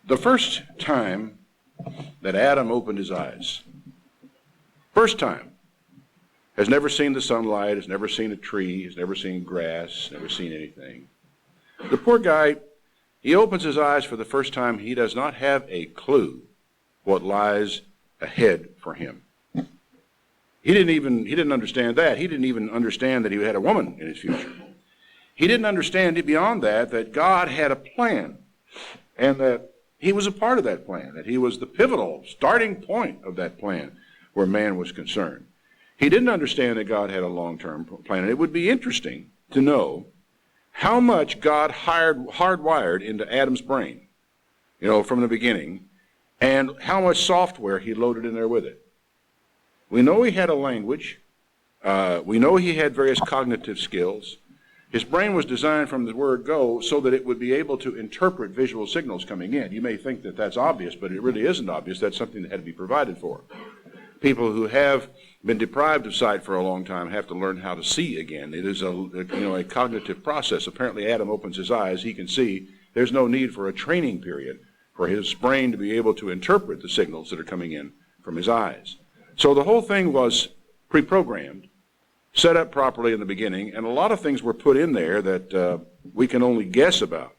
The first time that Adam opened his eyes, first time, has never seen the sunlight, has never seen a tree, has never seen grass, never seen anything. The poor guy, he opens his eyes for the first time. He does not have a clue what lies ahead for him. He didn't understand that. He didn't even understand that he had a woman in his future. He didn't understand it beyond that God had a plan, and that he was a part of that plan, that he was the pivotal starting point of that plan where man was concerned. He didn't understand that God had a long-term plan. And it would be interesting to know how much God hardwired into Adam's brain, from the beginning, and how much software he loaded in there with it. We know he had a language. We know he had various cognitive skills. His brain was designed from the word go so that it would be able to interpret visual signals coming in. You may think that that's obvious, but it really isn't obvious. That's something that had to be provided for. People who have been deprived of sight for a long time have to learn how to see again. It is a cognitive process. Apparently Adam opens his eyes, he can see. There's no need for a training period for his brain to be able to interpret the signals that are coming in from his eyes. So the whole thing was pre-programmed, set up properly in the beginning, and a lot of things were put in there that we can only guess about.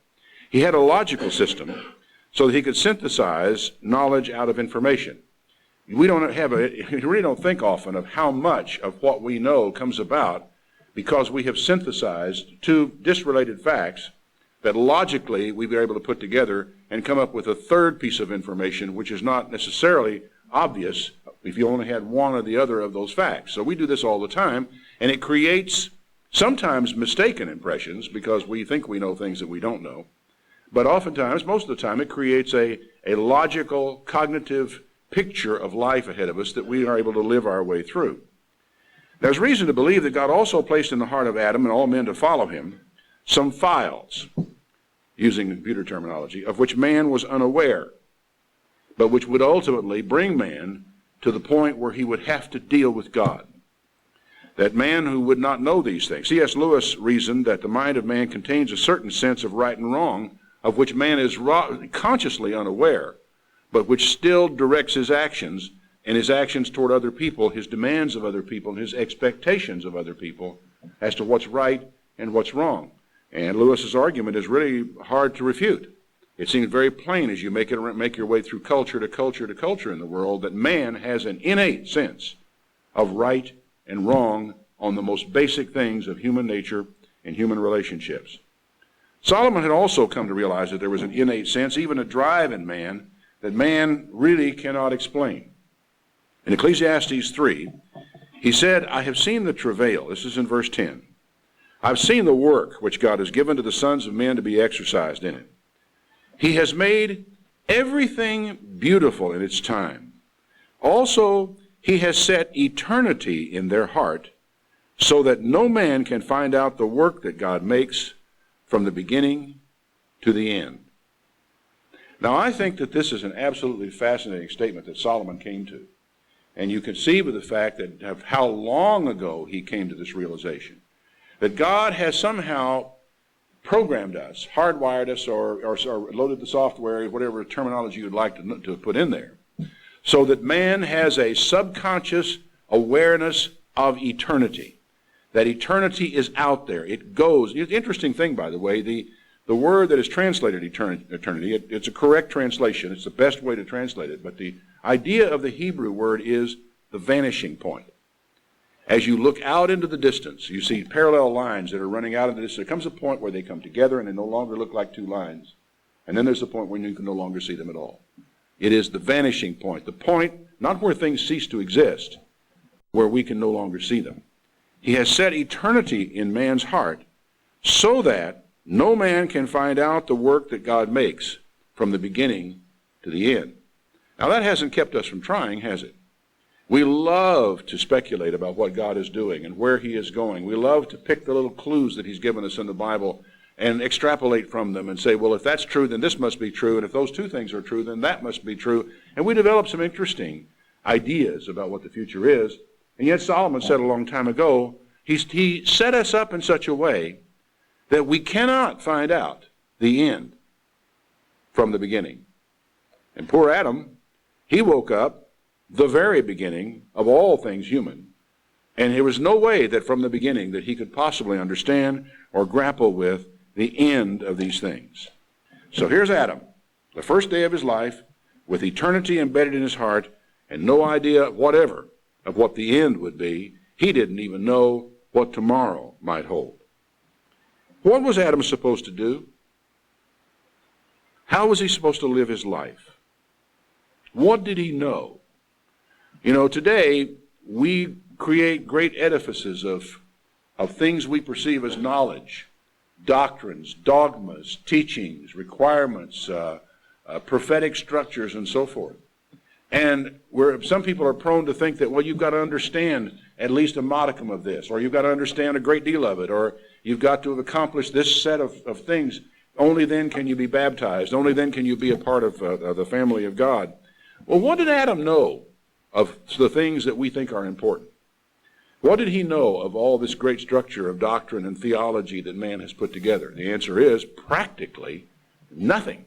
He had a logical system so that he could synthesize knowledge out of information. We really don't think often of how much of what we know comes about because we have synthesized two disrelated facts that logically we've been able to put together and come up with a third piece of information which is not necessarily obvious if you only had one or the other of those facts. So we do this all the time, and it creates sometimes mistaken impressions because we think we know things that we don't know. But oftentimes, most of the time, it creates a logical, cognitive picture of life ahead of us that we are able to live our way through. There's reason to believe that God also placed in the heart of Adam and all men to follow him some files, using computer terminology, of which man was unaware, but which would ultimately bring man to the point where he would have to deal with God. That man who would not know these things. C.S. Lewis reasoned that the mind of man contains a certain sense of right and wrong, of which man is consciously unaware, but which still directs his actions, and his actions toward other people, his demands of other people, and his expectations of other people as to what's right and what's wrong. And Lewis's argument is really hard to refute. It seems very plain as you make your way through culture to culture to culture in the world that man has an innate sense of right and wrong on the most basic things of human nature and human relationships. Solomon had also come to realize that there was an innate sense, even a drive in man, that man really cannot explain. In Ecclesiastes 3, he said, I have seen the travail. This is in verse 10. I've seen the work which God has given to the sons of men to be exercised in it. He has made everything beautiful in its time. Also, he has set eternity in their heart so that no man can find out the work that God makes from the beginning to the end. Now, I think that this is an absolutely fascinating statement that Solomon came to. And you can see with the fact that of how long ago he came to this realization. That God has somehow programmed us, hardwired us, or loaded the software, whatever terminology you'd like to put in there, so that man has a subconscious awareness of eternity. That eternity is out there. It goes. It's an interesting thing, by the way, the word that is translated eternity, it's a correct translation. It's the best way to translate it. But the idea of the Hebrew word is the vanishing point. As you look out into the distance, you see parallel lines that are running out into the distance. There comes a point where they come together and they no longer look like two lines. And then there's the point where you can no longer see them at all. It is the vanishing point. The point, not where things cease to exist, where we can no longer see them. He has set eternity in man's heart so that no man can find out the work that God makes from the beginning to the end. Now that hasn't kept us from trying, has it? We love to speculate about what God is doing and where he is going. We love to pick the little clues that he's given us in the Bible and extrapolate from them and say, well, if that's true, then this must be true. And if those two things are true, then that must be true. And we develop some interesting ideas about what the future is. And yet Solomon said a long time ago, he set us up in such a way that we cannot find out the end from the beginning. And poor Adam, he woke up the very beginning of all things human. And there was no way that from the beginning that he could possibly understand or grapple with the end of these things. So here's Adam, the first day of his life, with eternity embedded in his heart, and no idea whatever of what the end would be. He didn't even know what tomorrow might hold. What was Adam supposed to do? How was he supposed to live his life? What did he know? You know, today we create great edifices of things we perceive as knowledge, doctrines, dogmas, teachings, requirements, prophetic structures, and so forth. And where some people are prone to think that, well, you've got to understand at least a modicum of this, or you've got to understand a great deal of it, or you've got to have accomplished this set of things. Only then can you be baptized. Only then can you be a part of the family of God. Well, what did Adam know of the things that we think are important? What did he know of all this great structure of doctrine and theology that man has put together? The answer is practically nothing.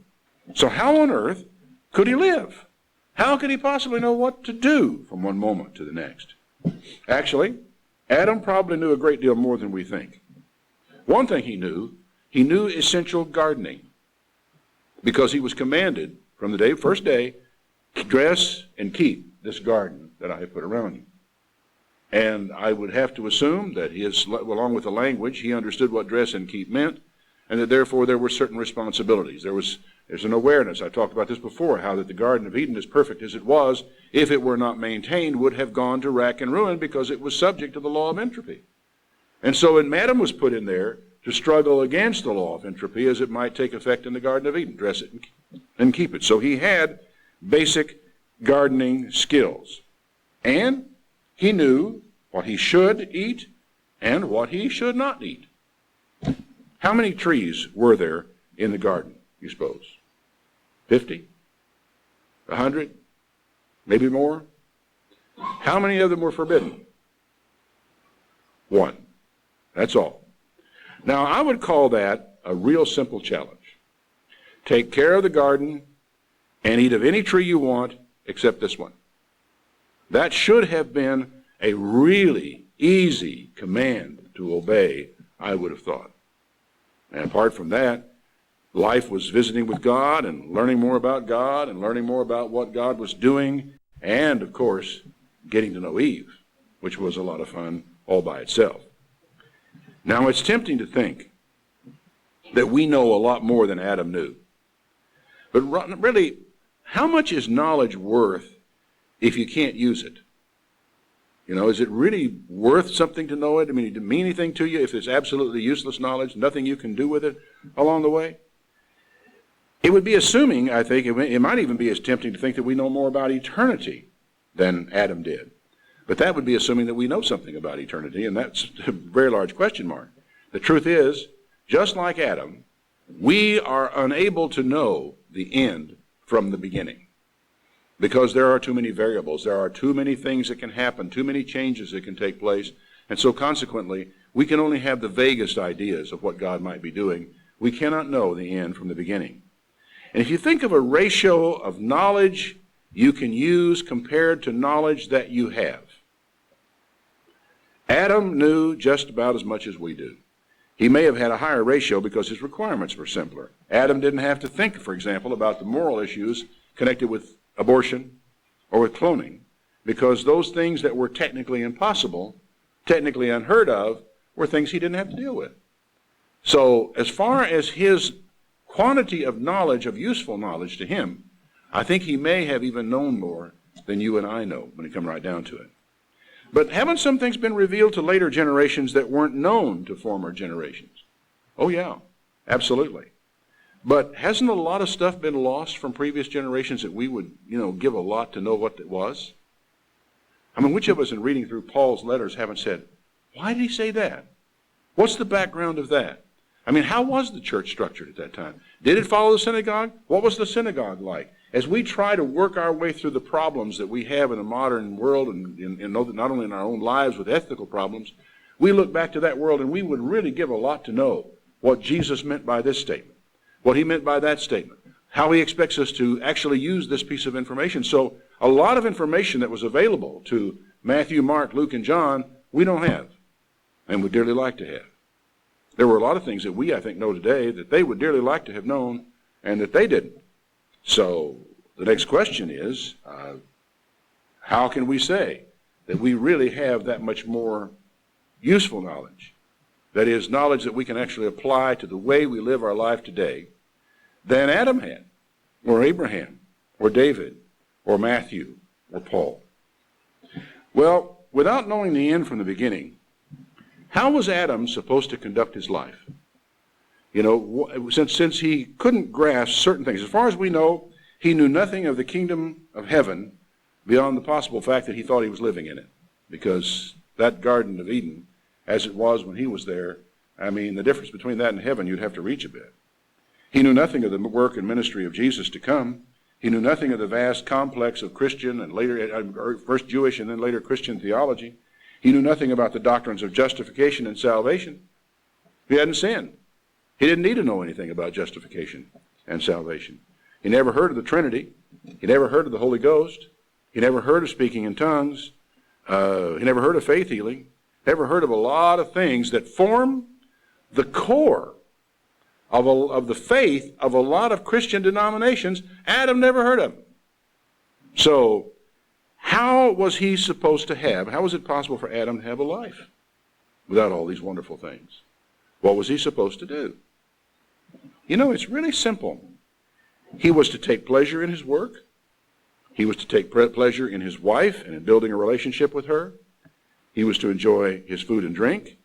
So how on earth could he live? How could he possibly know what to do from one moment to the next? Actually, Adam probably knew a great deal more than we think. One thing he knew essential gardening, because he was commanded from the first day, dress and keep this garden that I have put around you. And I would have to assume that along with the language, he understood what dress and keep meant, and that therefore there were certain responsibilities. There's an awareness, I talked about this before, how that the Garden of Eden, as perfect as it was, if it were not maintained, would have gone to rack and ruin because it was subject to the law of entropy. And so when Adam was put in there to struggle against the law of entropy as it might take effect in the Garden of Eden, dress it and keep it. So he had basic gardening skills. And he knew what he should eat and what he should not eat. How many trees were there in the garden, you suppose? 50? 100? Maybe more? How many of them were forbidden? 1. That's all. Now, I would call that a real simple challenge. Take care of the garden and eat of any tree you want except this one. That should have been a really easy command to obey, I would have thought. And apart from that, life was visiting with God and learning more about God and learning more about what God was doing, and, of course, getting to know Eve, which was a lot of fun all by itself. Now, it's tempting to think that we know a lot more than Adam knew. But really, how much is knowledge worth if you can't use it? You know, is it really worth something to know it? I mean, did it mean anything to you if it's absolutely useless knowledge, nothing you can do with it along the way? It would be assuming, I think, it might even be as tempting to think that we know more about eternity than Adam did. But that would be assuming that we know something about eternity, and that's a very large question mark. The truth is, just like Adam, we are unable to know the end from the beginning. Because there are too many variables, there are too many things that can happen, too many changes that can take place, and so consequently, we can only have the vaguest ideas of what God might be doing. We cannot know the end from the beginning. And if you think of a ratio of knowledge you can use compared to knowledge that you have, Adam knew just about as much as we do. He may have had a higher ratio because his requirements were simpler. Adam didn't have to think, for example, about the moral issues connected with abortion or with cloning, because those things that were technically impossible, technically unheard of, were things he didn't have to deal with. So as far as his quantity of knowledge, of useful knowledge to him, I think he may have even known more than you and I know when it comes right down to it. But haven't some things been revealed to later generations that weren't known to former generations? Oh yeah, absolutely. But hasn't a lot of stuff been lost from previous generations that we would, give a lot to know what it was? I mean, which of us in reading through Paul's letters haven't said, why did he say that? What's the background of that? I mean, how was the church structured at that time? Did it follow the synagogue? What was the synagogue like? As we try to work our way through the problems that we have in the modern world, and know that not only in our own lives with ethical problems, we look back to that world and we would really give a lot to know what Jesus meant by this statement, what he meant by that statement, how he expects us to actually use this piece of information. So a lot of information that was available to Matthew, Mark, Luke, and John, we don't have, and would dearly like to have. There were a lot of things that we, I think, know today that they would dearly like to have known and that they didn't. So the next question is, how can we say that we really have that much more useful knowledge? That is, knowledge that we can actually apply to the way we live our life today than Adam had, or Abraham, or David, or Matthew, or Paul. Well, without knowing the end from the beginning, how was Adam supposed to conduct his life? You know, since he couldn't grasp certain things. As far as we know, he knew nothing of the kingdom of heaven beyond the possible fact that he thought he was living in it. Because that Garden of Eden, as it was when he was there, I mean, the difference between that and heaven, you'd have to reach a bit. He knew nothing of the work and ministry of Jesus to come. He knew nothing of the vast complex of Christian and later, first Jewish and then later Christian theology. He knew nothing about the doctrines of justification and salvation. He hadn't sinned. He didn't need to know anything about justification and salvation. He never heard of the Trinity. He never heard of the Holy Ghost. He never heard of speaking in tongues. He never heard of faith healing. Never heard of a lot of things that form the core of the faith of a lot of Christian denominations. Adam never heard of them. So how was he supposed to have, how was it possible for Adam to have a life without all these wonderful things? What was he supposed to do? You know, it's really simple. He was to take pleasure in his work. He was to take pleasure in his wife and in building a relationship with her. He was to enjoy his food and drink.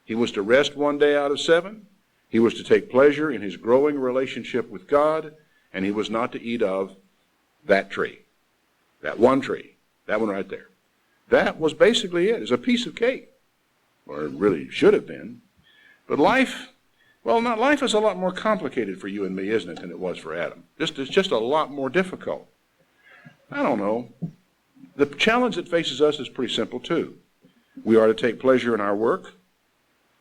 He was to rest one day out of 7. He was to take pleasure in his growing relationship with God, and he was not to eat of that tree, that one tree, that one right there. That was basically it. It's a piece of cake, or it really should have been. But life, well, life is a lot more complicated for you and me, isn't it, than it was for Adam. It's just a lot more difficult. I don't know. The challenge that faces us is pretty simple, too. We are to take pleasure in our work.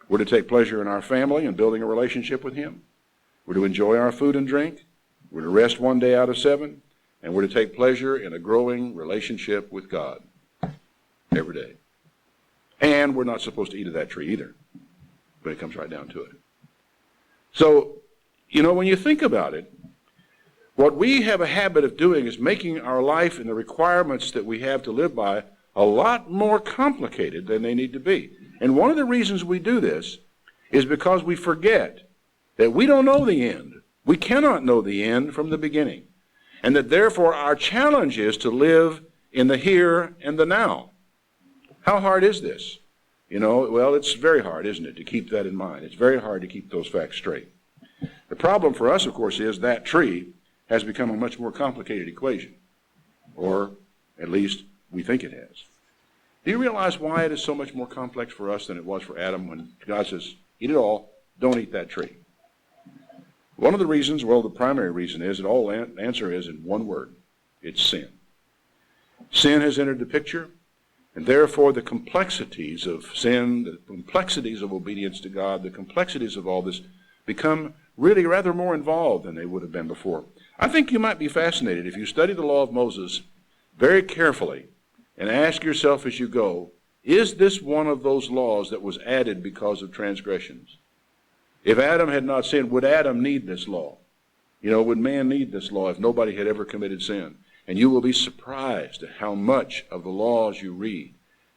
We're to take pleasure in our family and building a relationship with Him. We're to enjoy our food and drink. We're to rest one day out of 7. And we're to take pleasure in a growing relationship with God every day. And we're not supposed to eat of that tree either. But it comes right down to it. So, you know, when you think about it, what we have a habit of doing is making our life and the requirements that we have to live by a lot more complicated than they need to be. And one of the reasons we do this is because we forget that we don't know the end. We cannot know the end from the beginning. And that therefore our challenge is to live in the here and the now. How hard is this? You know, well, it's very hard, isn't it, to keep that in mind. It's very hard to keep those facts straight. The problem for us, of course, is that tree has become a much more complicated equation. Or at least we think it has. Do you realize why it is so much more complex for us than it was for Adam when God says, eat it all, don't eat that tree? One of the reasons, well, the primary reason is, and all answer is in one word. It's sin. Sin has entered the picture, and therefore the complexities of sin, the complexities of obedience to God, the complexities of all this become really rather more involved than they would have been before. I think you might be fascinated if you study the law of Moses very carefully and ask yourself as you go, is this one of those laws that was added because of transgressions? If Adam had not sinned, would Adam need this law? You know, would man need this law if nobody had ever committed sin? And you will be surprised at how much of the laws you read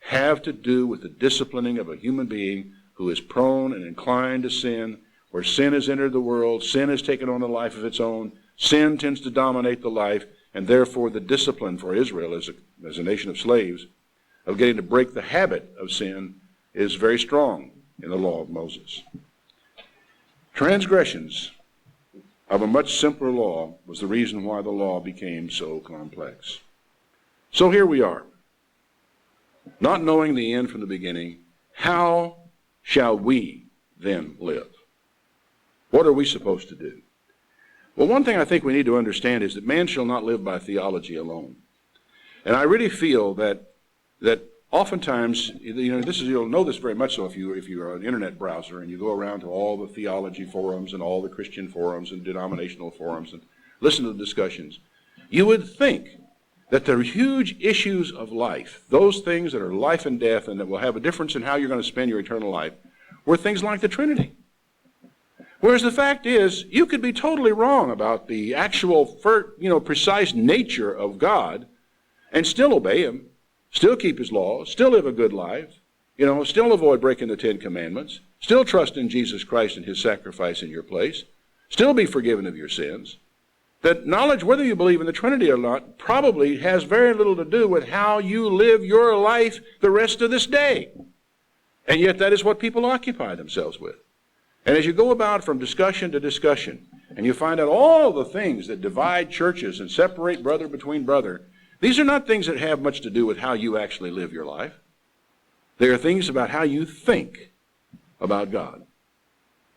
have to do with the disciplining of a human being who is prone and inclined to sin, where sin has entered the world, sin has taken on a life of its own, sin tends to dominate the life, and therefore the discipline for Israel as a nation of slaves of getting to break the habit of sin is very strong in the law of Moses. Transgressions of a much simpler law was the reason why the law became so complex. So here we are, not knowing the end from the beginning. How shall we then live? What are we supposed to do? Well, one thing I think we need to understand is that man shall not live by theology alone. And I really feel that oftentimes, you know, you'll know this very much so if you're an internet browser and you go around to all the theology forums and all the Christian forums and denominational forums, and listen to the discussions, you would think that the huge issues of life, those things that are life and death and that will have a difference in how you're going to spend your eternal life, were things like the Trinity. Whereas the fact is, you could be totally wrong about the actual, precise nature of God and still obey Him, still keep His laws, still live a good life, still avoid breaking the Ten Commandments, still trust in Jesus Christ and His sacrifice in your place, still be forgiven of your sins. That knowledge, whether you believe in the Trinity or not, probably has very little to do with how you live your life the rest of this day. And yet that is what people occupy themselves with. And as you go about from discussion to discussion, and you find out all the things that divide churches and separate brother between brother, these are not things that have much to do with how you actually live your life. They are things about how you think about God.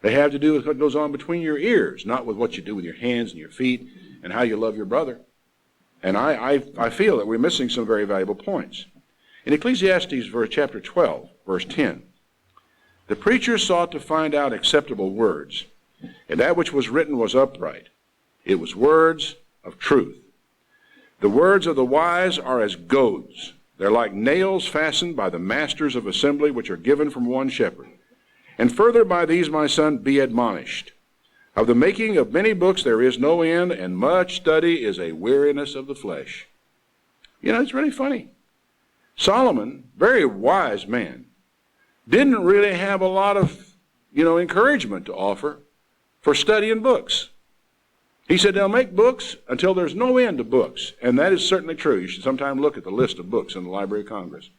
They have to do with what goes on between your ears, not with what you do with your hands and your feet and how you love your brother. And I feel that we're missing some very valuable points. In Ecclesiastes chapter 12, verse 10, the preacher sought to find out acceptable words, and that which was written was upright. It was words of truth. The words of the wise are as goads. They're like nails fastened by the masters of assembly, which are given from one shepherd. And further by these, my son, be admonished. Of the making of many books there is no end, and much study is a weariness of the flesh. It's really funny. Solomon, very wise man, didn't really have a lot of, encouragement to offer for studying books. He said they'll make books until there's no end to books. And that is certainly true. You should sometime look at the list of books in the Library of Congress.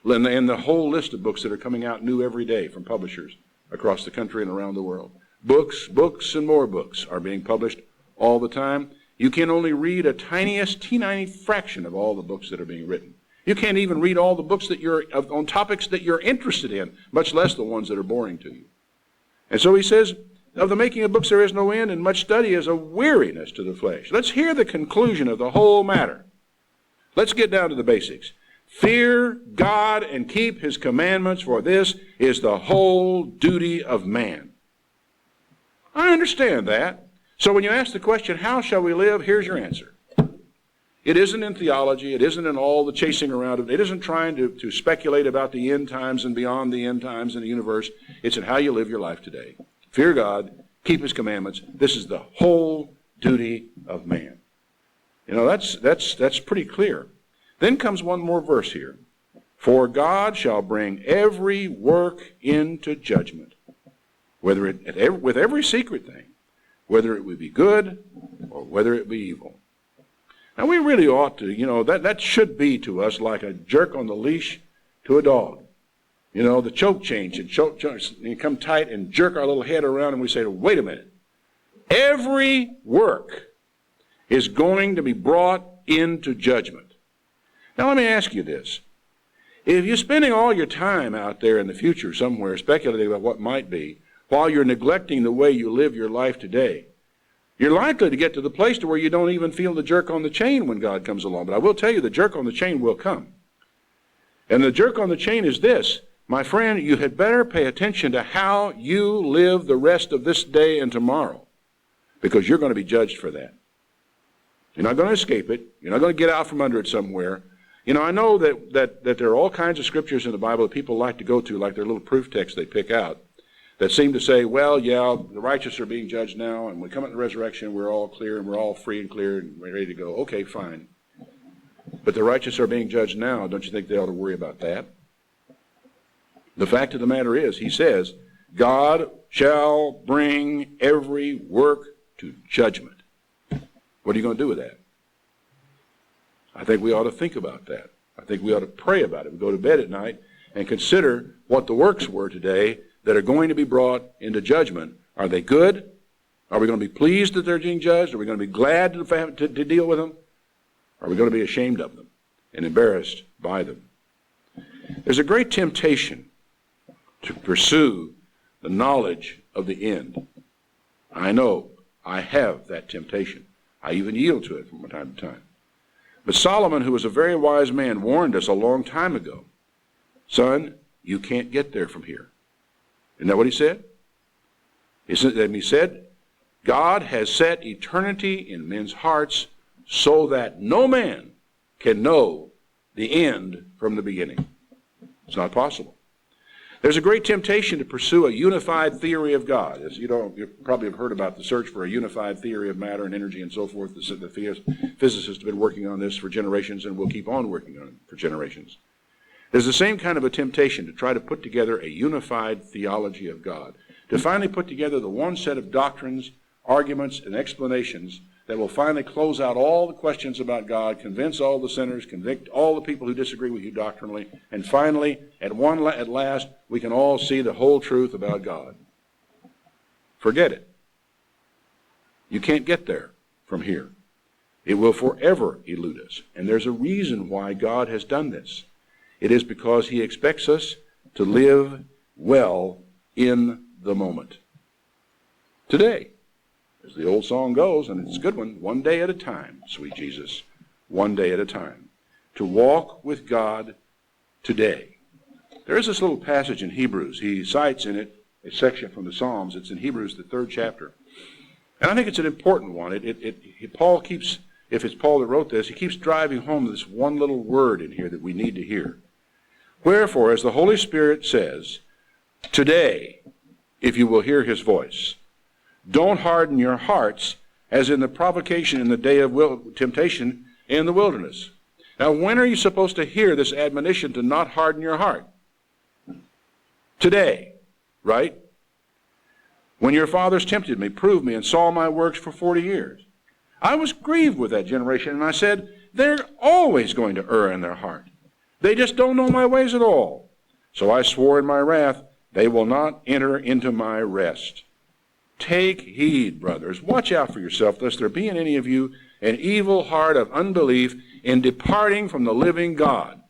And the whole list of books that are coming out new every day from publishers across the country and around the world. Books, and more books are being published all the time. You can only read a teeny fraction of all the books that are being written. You can't even read all the books that on topics that you're interested in, much less the ones that are boring to you. And so he says, of the making of books there is no end, and much study is a weariness to the flesh. Let's hear the conclusion of the whole matter. Let's get down to the basics. Fear God and keep His commandments, for this is the whole duty of man. I understand that. So when you ask the question, how shall we live? Here's your answer. It isn't in theology. It isn't in all the chasing around of it. It isn't trying to speculate about the end times and beyond the end times in the universe. It's in how you live your life today. Fear God, keep His commandments. This is the whole duty of man. That's pretty clear. Then comes one more verse here. For God shall bring every work into judgment, with every secret thing, whether it would be good or whether it be evil. Now we really ought to, that should be to us like a jerk on the leash to a dog. The choke change and come tight and jerk our little head around and we say, wait a minute. Every work is going to be brought into judgment. Now let me ask you this. If you're spending all your time out there in the future somewhere speculating about what might be, while you're neglecting the way you live your life today, you're likely to get to the place to where you don't even feel the jerk on the chain when God comes along. But I will tell you, the jerk on the chain will come. And the jerk on the chain is this. My friend, you had better pay attention to how you live the rest of this day and tomorrow, because you're going to be judged for that. You're not going to escape it. You're not going to get out from under it somewhere. I know that there are all kinds of scriptures in the Bible that people like to go to, like their little proof text they pick out, that seem to say, well, yeah, the righteous are being judged now, and when we come at the resurrection, we're all clear, and we're all free and clear, and we're ready to go. Okay, fine. But the righteous are being judged now. Don't you think they ought to worry about that? The fact of the matter is, he says, God shall bring every work to judgment. What are you going to do with that? I think we ought to think about that. I think we ought to pray about it. We go to bed at night and consider what the works were today that are going to be brought into judgment. Are they good? Are we going to be pleased that they're being judged? Are we going to be glad to deal with them? Are we going to be ashamed of them and embarrassed by them? There's a great temptation to pursue the knowledge of the end. I know I have that temptation. I even yield to it from time to time. But Solomon, who was a very wise man, warned us a long time ago, son, you can't get there from here. Isn't that what he said? He said, God has set eternity in men's hearts so that no man can know the end from the beginning. It's not possible. There's a great temptation to pursue a unified theory of God. As you probably have heard about the search for a unified theory of matter and energy and so forth. The physicists have been working on this for generations and will keep on working on it for generations. There's the same kind of a temptation to try to put together a unified theology of God, to finally put together the one set of doctrines, arguments, and explanations that will finally close out all the questions about God, convince all the sinners, convict all the people who disagree with you doctrinally, and finally, at last, we can all see the whole truth about God. Forget it. You can't get there from here. It will forever elude us. And there's a reason why God has done this. It is because he expects us to live well in the moment. Today, as the old song goes, and it's a good one day at a time, sweet Jesus, one day at a time. To walk with God today. There is this little passage in Hebrews. He cites in it a section from the Psalms. It's in Hebrews, the 3rd chapter. And I think it's an important one. Paul keeps, if it's Paul that wrote this, he keeps driving home this one little word in here that we need to hear. Wherefore, as the Holy Spirit says, today, if you will hear his voice, don't harden your hearts as in the provocation in the day of temptation in the wilderness. Now, when are you supposed to hear this admonition to not harden your heart? Today, right? When your fathers tempted me, proved me, and saw my works for 40 years. I was grieved with that generation, and I said, they're always going to err in their heart. They just don't know my ways at all. So I swore in my wrath, they will not enter into my rest. Take heed, brothers. Watch out for yourself, lest there be in any of you an evil heart of unbelief in departing from the living God.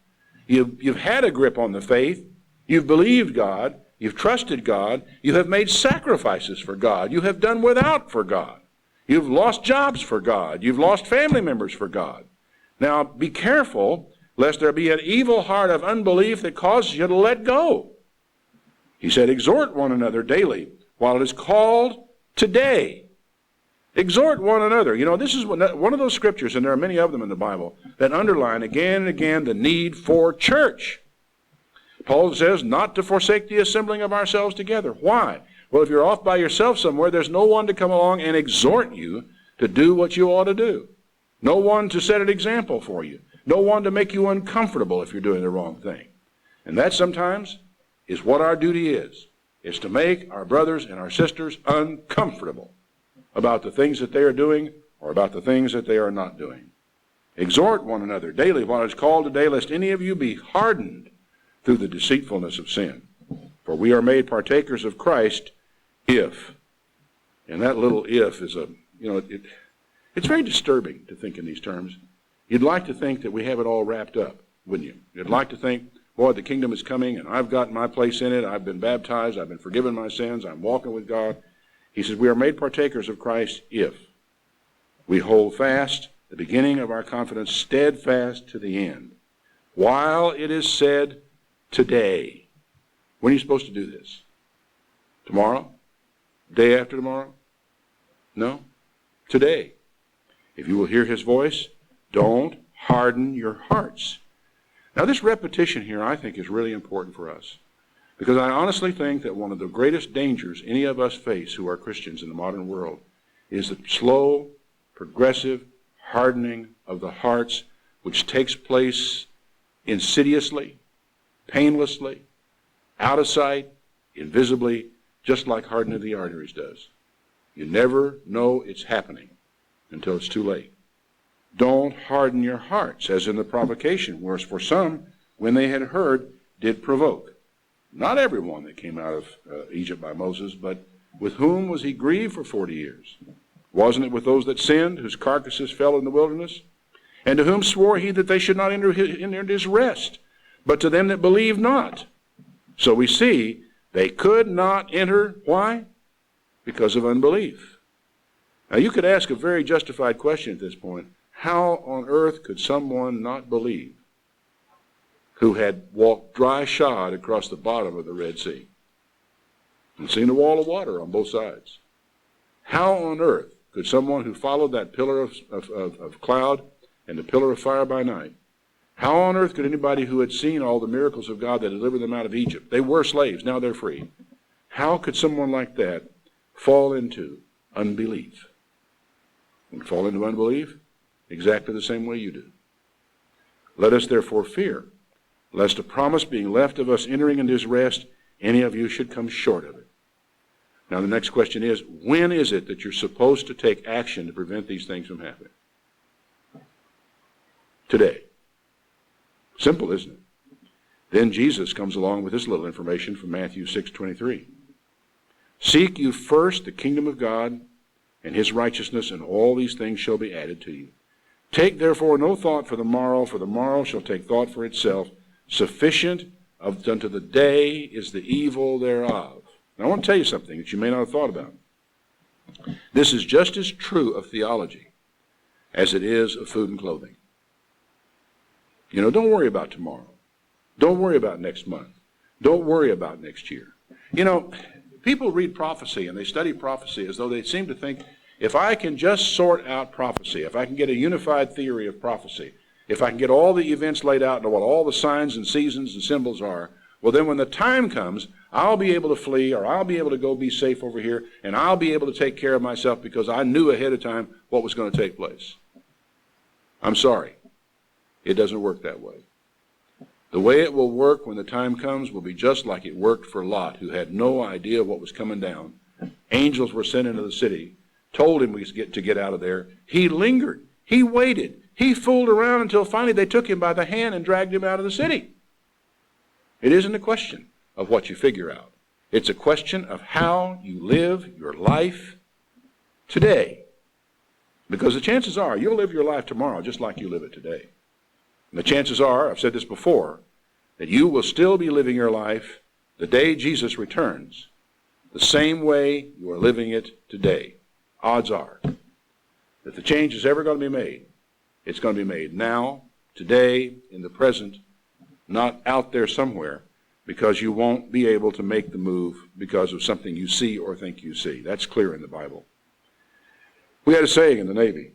You've had a grip on the faith. You've believed God. You've trusted God. You have made sacrifices for God. You have done without for God. You've lost jobs for God. You've lost family members for God. Now, be careful, lest there be an evil heart of unbelief that causes you to let go. He said, exhort one another daily, while it is called today. Exhort one another. You know, this is one of those scriptures, and there are many of them in the Bible, that underline again and again the need for church. Paul says not to forsake the assembling of ourselves together. Why? Well, if you're off by yourself somewhere, there's no one to come along and exhort you to do what you ought to do. No one to set an example for you. No one to make you uncomfortable if you're doing the wrong thing. And that sometimes is what our duty is to make our brothers and our sisters uncomfortable about the things that they are doing or about the things that they are not doing. Exhort one another daily while it is called today, lest any of you be hardened through the deceitfulness of sin. For we are made partakers of Christ if. And that little if is it's very disturbing to think in these terms. You'd like to think that we have it all wrapped up, wouldn't you? You'd like to think, boy, the kingdom is coming, and I've got my place in it. I've been baptized. I've been forgiven my sins. I'm walking with God. He says, we are made partakers of Christ if we hold fast the beginning of our confidence steadfast to the end. While it is said today. When are you supposed to do this? Tomorrow? Day after tomorrow? No. Today. If you will hear his voice, don't harden your hearts. Now, this repetition here, I think, is really important for us. Because I honestly think that one of the greatest dangers any of us face who are Christians in the modern world is the slow, progressive hardening of the hearts which takes place insidiously, painlessly, out of sight, invisibly, just like hardening of the arteries does. You never know it's happening until it's too late. Don't harden your hearts, as in the provocation, whereas for some, when they had heard, did provoke. Not everyone that came out of Egypt by Moses, but with whom was he grieved for 40 years? Wasn't it with those that sinned, whose carcasses fell in the wilderness? And to whom swore he that they should not enter his rest, but to them that believed not? So we see they could not enter. Why? Because of unbelief. Now you could ask a very justified question at this point. How on earth could someone not believe who had walked dry shod across the bottom of the Red Sea and seen a wall of water on both sides? How on earth could someone who followed that pillar of cloud and the pillar of fire by night, how on earth could anybody who had seen all the miracles of God that delivered them out of Egypt, they were slaves, now they're free, how could someone like that fall into unbelief? And fall into unbelief exactly the same way you do. Let us therefore fear, lest a promise being left of us entering into his rest, any of you should come short of it. Now the next question is, when is it that you're supposed to take action to prevent these things from happening? Today. Simple, isn't it? Then Jesus comes along with this little information from Matthew 6:23. Seek you first the kingdom of God and his righteousness, and all these things shall be added to you. Take therefore no thought for the morrow shall take thought for itself. Sufficient unto the day is the evil thereof. Now I want to tell you something that you may not have thought about. This is just as true of theology as it is of food and clothing. You know, don't worry about tomorrow. Don't worry about next month. Don't worry about next year. You know, people read prophecy and they study prophecy as though they seem to think, if I can just sort out prophecy, if I can get a unified theory of prophecy, if I can get all the events laid out and what all the signs and seasons and symbols are, well then when the time comes, I'll be able to flee, or I'll be able to go be safe over here, and I'll be able to take care of myself because I knew ahead of time what was going to take place. I'm sorry. It doesn't work that way. The way it will work when the time comes will be just like it worked for Lot, who had no idea what was coming down. Angels were sent into the city, told him to get out of there. He lingered. He waited. He fooled around until finally they took him by the hand and dragged him out of the city. It isn't a question of what you figure out. It's a question of how you live your life today. Because the chances are you'll live your life tomorrow just like you live it today. And the chances are, I've said this before, that you will still be living your life the day Jesus returns the same way you are living it today. Odds are that the change is ever going to be made. It's going to be made now, today, in the present, not out there somewhere, because you won't be able to make the move because of something you see or think you see. That's clear in the Bible. We had a saying in the Navy.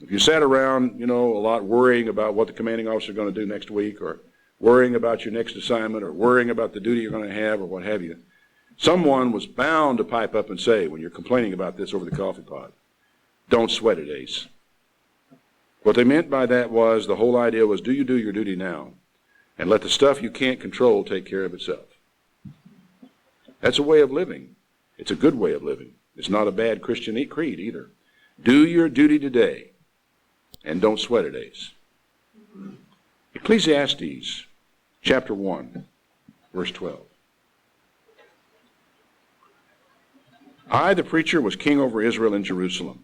If you sat around, a lot worrying about what the commanding officer is going to do next week, or worrying about your next assignment, or worrying about the duty you're going to have, or what have you, someone was bound to pipe up and say, when you're complaining about this over the coffee pot, don't sweat it, Ace. What they meant by that was, the whole idea was, do you do your duty now, and let the stuff you can't control take care of itself. That's a way of living. It's a good way of living. It's not a bad Christian creed either. Do your duty today, and don't sweat it, Ace. Ecclesiastes chapter 1, verse 12. I, the preacher, was king over Israel in Jerusalem.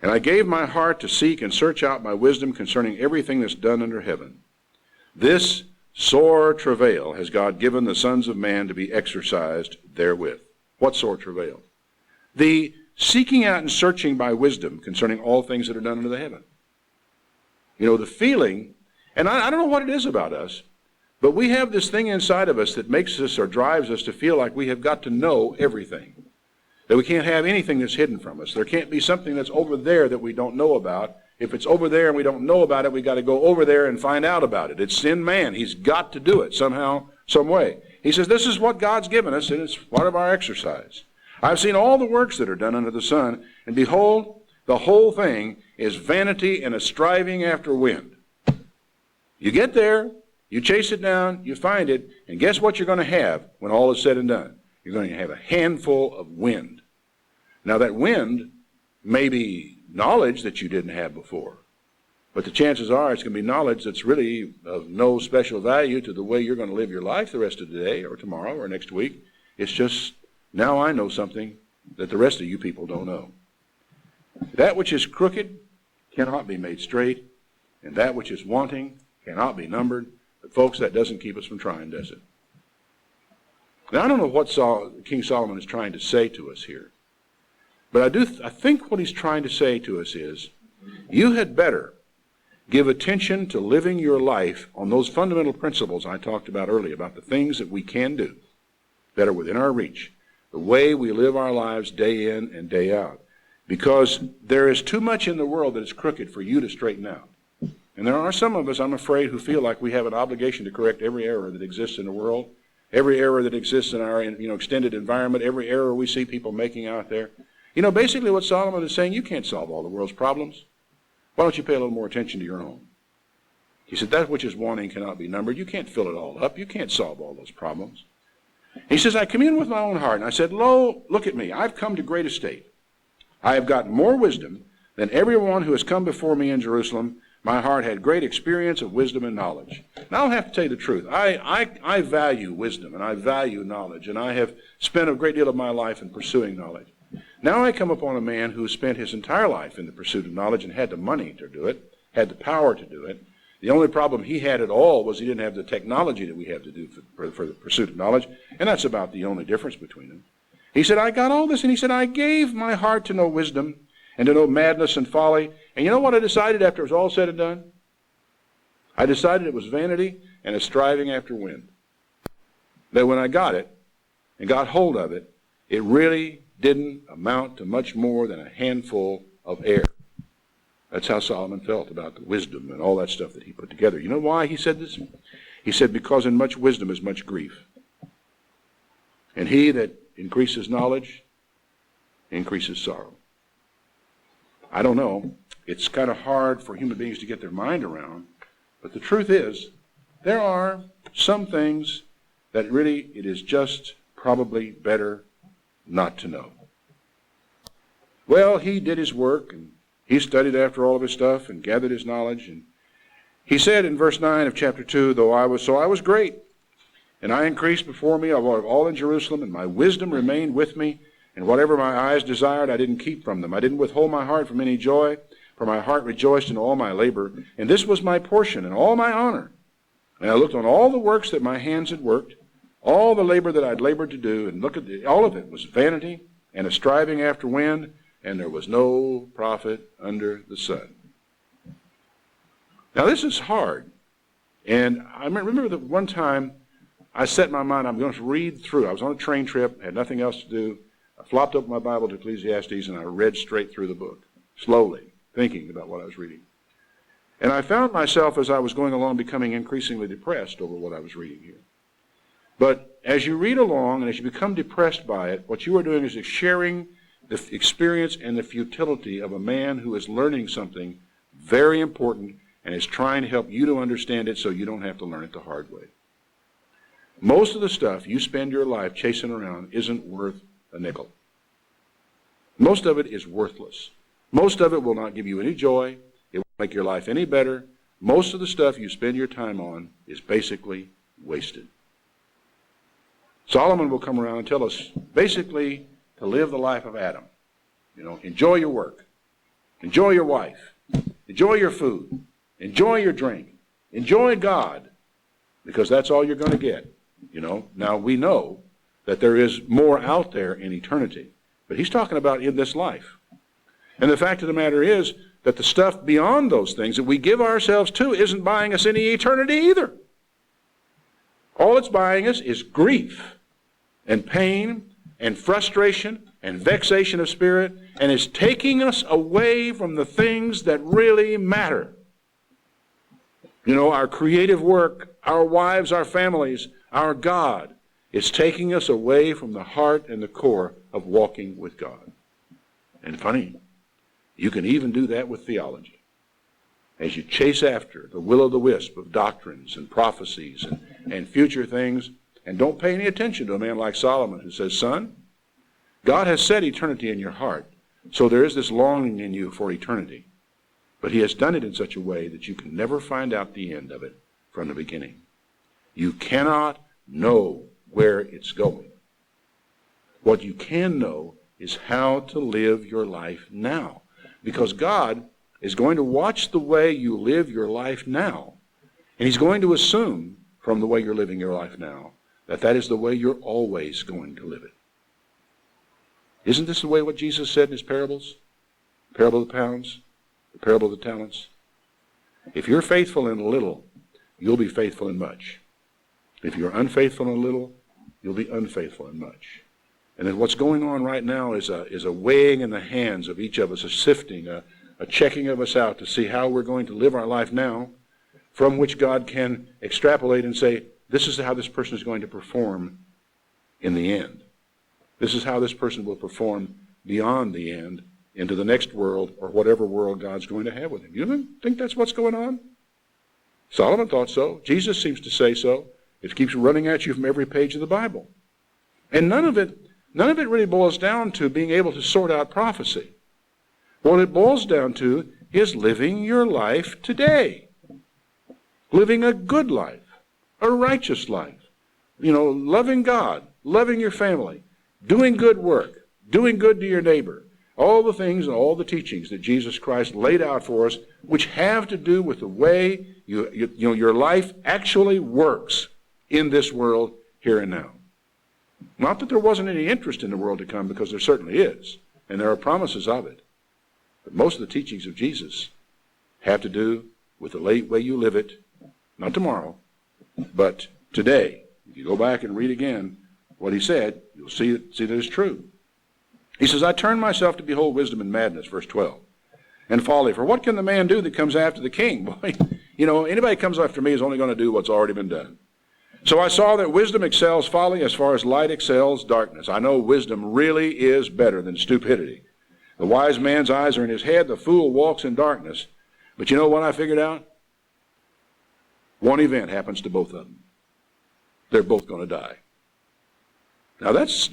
And I gave my heart to seek and search out my wisdom concerning everything that's done under heaven. This sore travail has God given the sons of man to be exercised therewith. What sore travail? The seeking out and searching by wisdom concerning all things that are done under the heaven. The feeling, and I don't know what it is about us, but we have this thing inside of us that makes us or drives us to feel like we have got to know everything. That we can't have anything that's hidden from us. There can't be something that's over there that we don't know about. If it's over there and we don't know about it, we got to go over there and find out about it. It's in man. He's got to do it somehow, some way. He says, this is what God's given us, and it's part of our exercise. I've seen all the works that are done under the sun, and behold, the whole thing is vanity and a striving after wind. You get there, you chase it down, you find it, and guess what you're going to have when all is said and done? You're going to have a handful of wind. Now that wind may be knowledge that you didn't have before, but the chances are it's going to be knowledge that's really of no special value to the way you're going to live your life the rest of the day or tomorrow or next week. It's just, now I know something that the rest of you people don't know. That which is crooked cannot be made straight, and that which is wanting cannot be numbered. But folks, that doesn't keep us from trying, does it? Now, I don't know what King Solomon is trying to say to us here, but I think what he's trying to say to us is, you had better give attention to living your life on those fundamental principles I talked about earlier, about the things that we can do that are within our reach. the way we live our lives day in and day out. Because there is too much in the world that is crooked for you to straighten out. And there are some of us, I'm afraid, who feel like we have an obligation to correct every error that exists in the world, every error that exists in our extended environment, every error we see people making out there. Basically what Solomon is saying, you can't solve all the world's problems. Why don't you pay a little more attention to your own? He said, that which is wanting cannot be numbered. You can't fill it all up. You can't solve all those problems. He says, I commune with my own heart, and I said, lo, look at me. I've come to great estate. I have gotten more wisdom than everyone who has come before me in Jerusalem. My heart had great experience of wisdom and knowledge. Now I'll have to tell you the truth. I value wisdom, and I value knowledge, and I have spent a great deal of my life in pursuing knowledge. Now I come upon a man who spent his entire life in the pursuit of knowledge and had the money to do it, had the power to do it. The only problem he had at all was he didn't have the technology that we have to do for the pursuit of knowledge, and that's about the only difference between them. He said, I got all this, and he said, I gave my heart to know wisdom and to know madness and folly. And you know what I decided after it was all said and done? I decided it was vanity and a striving after wind. That when I got it and got hold of it, it really didn't amount to much more than a handful of air. That's how Solomon felt about the wisdom and all that stuff that he put together. You know why he said this? He said, because in much wisdom is much grief. And he that increases knowledge increases sorrow. I don't know. It's kind of hard for human beings to get their mind around. But the truth is, there are some things that really it is just probably better not to know. Well, he did his work, and he studied after all of his stuff and gathered his knowledge. And he said in verse 9 of chapter 2, I was great, and I increased before me of all in Jerusalem, and my wisdom remained with me, and whatever my eyes desired I didn't keep from them. I didn't withhold my heart from any joy, for my heart rejoiced in all my labor, and this was my portion and all my honor. And I looked on all the works that my hands had worked, all the labor that I'd labored to do, and look at all of it was vanity and a striving after wind, and there was no profit under the sun. Now this is hard. And I remember that one time I set in my mind, I'm going to read through. I was on a train trip, had nothing else to do. I flopped open my Bible to Ecclesiastes, and I read straight through the book, slowly, thinking about what I was reading. And I found myself, as I was going along, becoming increasingly depressed over what I was reading here. But as you read along, and as you become depressed by it, what you are doing is sharing the experience and the futility of a man who is learning something very important and is trying to help you to understand it so you don't have to learn it the hard way. Most of the stuff you spend your life chasing around isn't worth a nickel. Most of it is worthless. Most of it will not give you any joy. It won't make your life any better. Most of the stuff you spend your time on is basically wasted. Solomon will come around and tell us basically to live the life of Adam. Enjoy your work. Enjoy your wife. Enjoy your food. Enjoy your drink. Enjoy God, because that's all you're going to get. Now we know that there is more out there in eternity, but he's talking about in this life. And the fact of the matter is that the stuff beyond those things that we give ourselves to isn't buying us any eternity either. All it's buying us is grief and pain and frustration and vexation of spirit, and is taking us away from the things that really matter. Our creative work, our wives, our families, our God is taking us away from the heart and the core of walking with God. And funny, you can even do that with theology. As you chase after the will-o'-the-wisp of doctrines and prophecies and future things, and don't pay any attention to a man like Solomon who says, son, God has set eternity in your heart, so there is this longing in you for eternity. But he has done it in such a way that you can never find out the end of it from the beginning. You cannot know where it's going. What you can know is how to live your life now. Because God is going to watch the way you live your life now. And he's going to assume from the way you're living your life now that that is the way you're always going to live it. Isn't this the way what Jesus said in his parables? The parable of the pounds, the parable of the talents. If you're faithful in little, you'll be faithful in much. If you're unfaithful in little, you'll be unfaithful in much. And then what's going on right now is a weighing in the hands of each of us, a sifting, a checking of us out to see how we're going to live our life now, from which God can extrapolate and say, this is how this person is going to perform in the end. This is how this person will perform beyond the end into the next world or whatever world God's going to have with him. You don't think that's what's going on? Solomon thought so. Jesus seems to say so. It keeps running at you from every page of the Bible. And none of it really boils down to being able to sort out prophecy. What it boils down to is living your life today. Living a good life, a righteous life. Loving God, loving your family, doing good work, doing good to your neighbor. All the things and all the teachings that Jesus Christ laid out for us, which have to do with the way your life actually works in this world here and now. Not that there wasn't any interest in the world to come, because there certainly is, and there are promises of it. But most of the teachings of Jesus have to do with the way you live it, not tomorrow, but today. If you go back and read again what he said, you'll see that it's true. He says, I turn myself to behold wisdom and madness, verse 12, and folly. For what can the man do that comes after the king? Boy, anybody that comes after me is only going to do what's already been done. So I saw that wisdom excels folly as far as light excels darkness. I know wisdom really is better than stupidity. The wise man's eyes are in his head. The fool walks in darkness. But you know what I figured out? One event happens to both of them. They're both going to die. Now that's,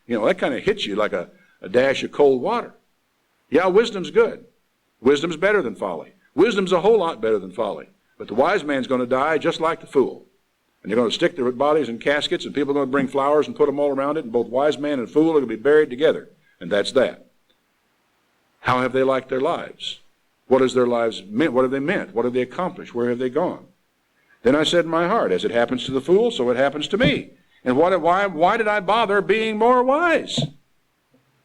that kind of hits you like a dash of cold water. Yeah, wisdom's good. Wisdom's better than folly. Wisdom's a whole lot better than folly. But the wise man's going to die just like the fool. And they're going to stick their bodies in caskets, and people are going to bring flowers and put them all around it, and both wise man and fool are going to be buried together. And that's that. How have they liked their lives? What has their lives meant? What have they meant? What have they accomplished? Where have they gone? Then I said in my heart, as it happens to the fool, so it happens to me. And why did I bother being more wise?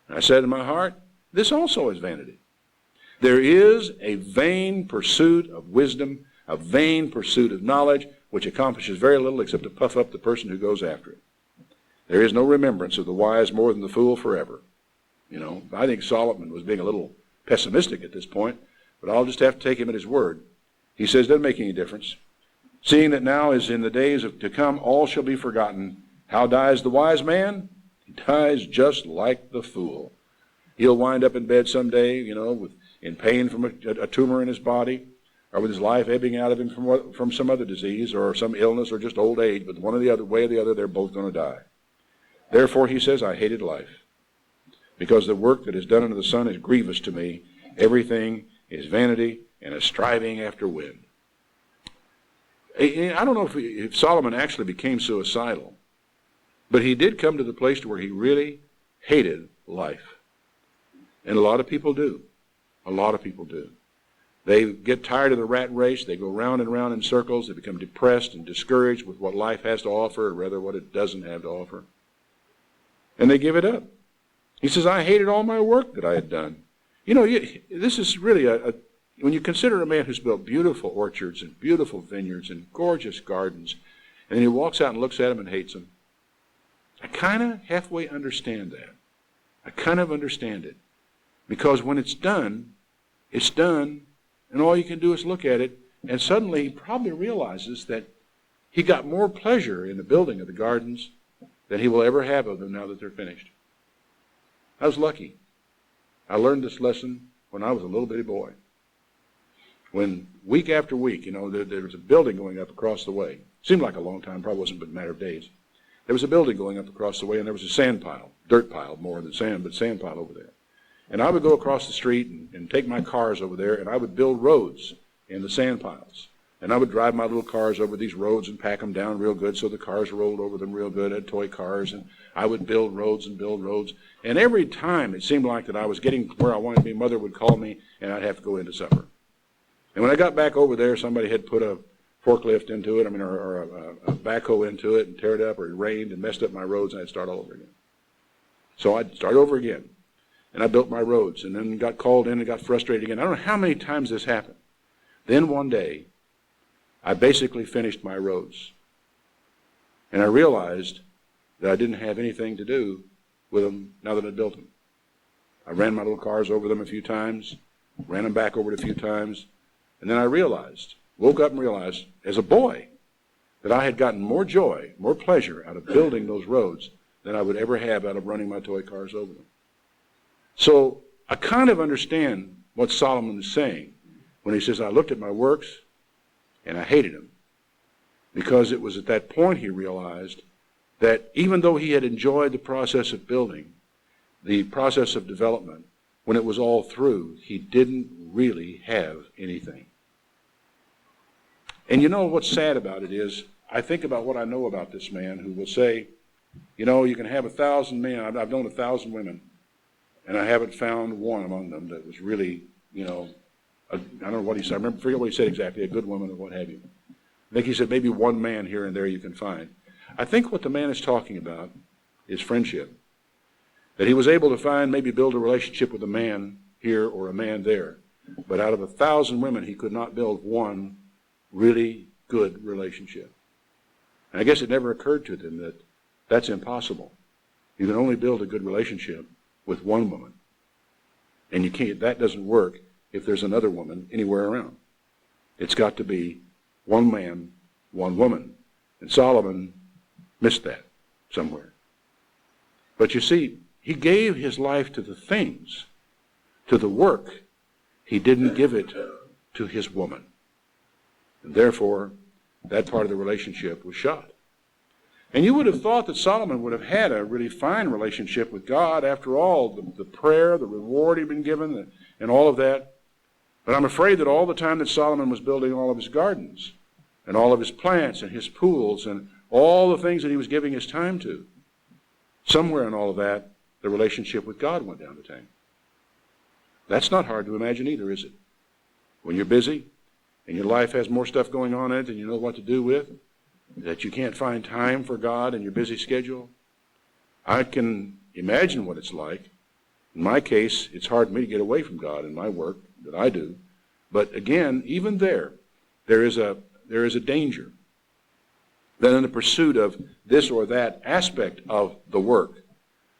And I said in my heart, this also is vanity. There is a vain pursuit of wisdom, a vain pursuit of knowledge, which accomplishes very little except to puff up the person who goes after it. There is no remembrance of the wise more than the fool forever. I think Solomon was being a little pessimistic at this point, but I'll just have to take him at his word. He says, doesn't make any difference. Seeing that now as in the days to come all shall be forgotten. How dies the wise man? He dies just like the fool. He'll wind up in bed someday, in pain from a tumor in his body, or with his life ebbing out of him from some other disease or some illness or just old age, but one or the other way or the other, they're both going to die. Therefore, he says, I hated life, because the work that is done under the sun is grievous to me. Everything is vanity and a striving after wind. I don't know if Solomon actually became suicidal, but he did come to the place to where he really hated life. And a lot of people do. A lot of people do. They get tired of the rat race. They go round and round in circles. They become depressed and discouraged with what life has to offer, or rather what it doesn't have to offer. And they give it up. He says, I hated all my work that I had done. This is really when you consider a man who's built beautiful orchards and beautiful vineyards and gorgeous gardens, and then he walks out and looks at them and hates them, I kind of halfway understand that. I kind of understand it. Because when it's done, and all you can do is look at it, and suddenly he probably realizes that he got more pleasure in the building of the gardens than he will ever have of them now that they're finished. I was lucky. I learned this lesson when I was a little bitty boy. When week after week, there was a building going up across the way. Seemed like a long time, probably wasn't but a matter of days. There was a building going up across the way, and there was a sand pile, dirt pile more than sand, but sand pile over there. And I would go across the street and take my cars over there, and I would build roads in the sand piles. And I would drive my little cars over these roads and pack them down real good so the cars rolled over them real good. I had toy cars, and I would build roads and build roads. And every time it seemed like that I was getting where I wanted to be, Mother would call me, and I'd have to go into supper. And when I got back over there, somebody had put a forklift into it, or a backhoe into it, and tear it up, or it rained and messed up my roads, and I'd start all over again. So I'd start over again. And I built my roads, and then got called in and got frustrated again. I don't know how many times this happened. Then one day, I basically finished my roads. And I realized that I didn't have anything to do with them now that I built them. I ran my little cars over them a few times, ran them back over it a few times, and then I woke up and realized, as a boy, that I had gotten more joy, more pleasure out of building those roads than I would ever have out of running my toy cars over them. So I kind of understand what Solomon is saying when he says, I looked at my works and I hated them. Because it was at that point he realized that even though he had enjoyed the process of building, the process of development, when it was all through, he didn't really have anything. And you know what's sad about it is, I think about what I know about this man who will say, you know, you can have 1,000 men. I've known 1,000 women, and I haven't found one among them that was really, you know, I don't know what he said. I forget what he said exactly, a good woman or what have you. I think he said maybe one man here and there you can find. I think what the man is talking about is friendship. That he was able to find, maybe build a relationship with a man here or a man there. But out of 1,000 women, he could not build one really good relationship. And I guess it never occurred to them that that's impossible. You can only build a good relationship with one woman. And you can't, that doesn't work if there's another woman anywhere around. It's got to be one man, one woman. And Solomon missed that somewhere. But you see, he gave his life to the things, to the work. He didn't give it to his woman. And therefore, that part of the relationship was shot. And you would have thought that Solomon would have had a really fine relationship with God. After all, the prayer, the reward he'd been given, and all of that. But I'm afraid that all the time that Solomon was building all of his gardens, and all of his plants, and his pools, and all the things that he was giving his time to, somewhere in all of that, the relationship with God went down the tank. That's not hard to imagine either, is it? When you're busy, and your life has more stuff going on in it than you know what to do with, that you can't find time for God in your busy schedule. I can imagine what it's like. In my case, it's hard for me to get away from God in my work that I do. But again, even there is a danger that in the pursuit of this or that aspect of the work,